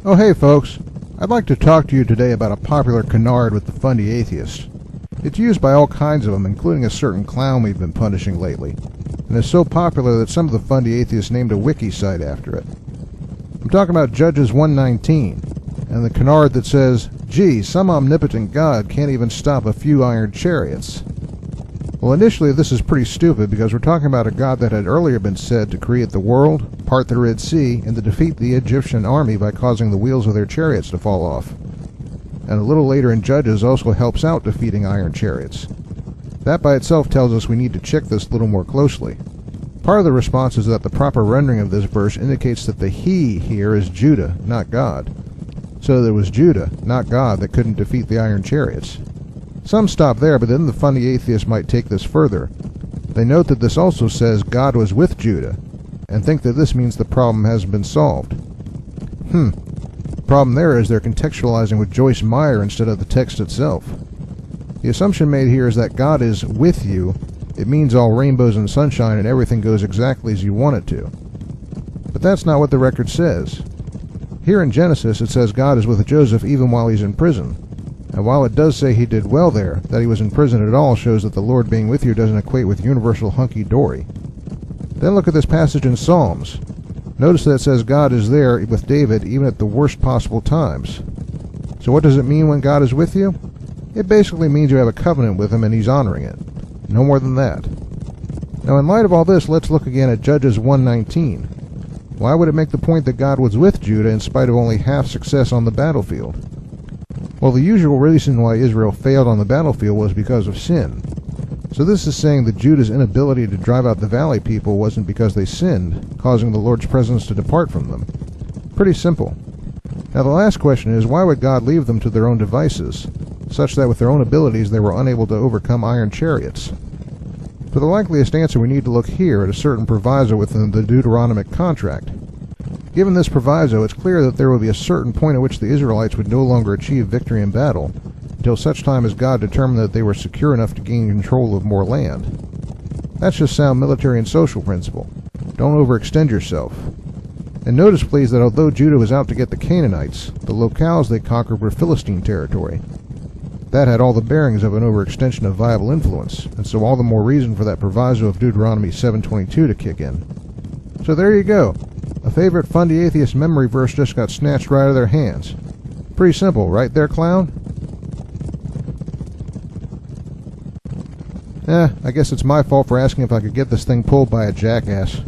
Oh hey folks, I'd like to talk to you today about a popular canard with the fundie-Atheist. It's used by all kinds of them, including a certain clown we've been punishing lately, and is so popular that some of the fundie-Atheists named a wiki site after it. I'm talking about Judges 1:19, and the canard that says, "Gee, some omnipotent God can't even stop a few iron chariots." Well, initially this is pretty stupid because we're talking about a God that had earlier been said to create the world, part the Red Sea, and to defeat the Egyptian army by causing the wheels of their chariots to fall off. And a little later in Judges also helps out defeating iron chariots. That by itself tells us we need to check this a little more closely. Part of the response is that the proper rendering of this verse indicates that the he here is Judah, not God. So it was Judah, not God, that couldn't defeat the iron chariots. Some stop there, but then the fundie-Atheists might take this further. They note that this also says God was with Judah, and think that this means the problem hasn't been solved. The problem there is they're contextualizing with Joyce Meyer instead of the text itself. The assumption made here is that God is with you. It means all rainbows and sunshine and everything goes exactly as you want it to. But that's not what the record says. Here in Genesis it says God is with Joseph even while he's in prison. And while it does say he did well there, that he was in prison at all shows that the Lord being with you doesn't equate with universal hunky-dory. Then look at this passage in Psalms. Notice that it says God is there with David even at the worst possible times. So what does it mean when God is with you? It basically means you have a covenant with him and he's honoring it. No more than that. Now in light of all this, let's look again at Judges 1:19. Why would it make the point that God was with Judah in spite of only half success on the battlefield? Well, the usual reason why Israel failed on the battlefield was because of sin. So this is saying that Judah's inability to drive out the valley people wasn't because they sinned, causing the Lord's presence to depart from them. Pretty simple. Now the last question is, why would God leave them to their own devices, such that with their own abilities they were unable to overcome iron chariots? For the likeliest answer, we need to look here at a certain proviso within the Deuteronomic contract. Given this proviso, it's clear that there will be a certain point at which the Israelites would no longer achieve victory in battle, until such time as God determined that they were secure enough to gain control of more land. That's just sound military and social principle. Don't overextend yourself. And notice please that although Judah was out to get the Canaanites, the locales they conquered were Philistine territory. That had all the bearings of an overextension of viable influence, and so all the more reason for that proviso of Deuteronomy 7:22 to kick in. So there you go. A favorite fundie-Atheist memory verse just got snatched right out of their hands. Pretty simple, right there, clown? I guess it's my fault for asking if I could get this thing pulled by a jackass.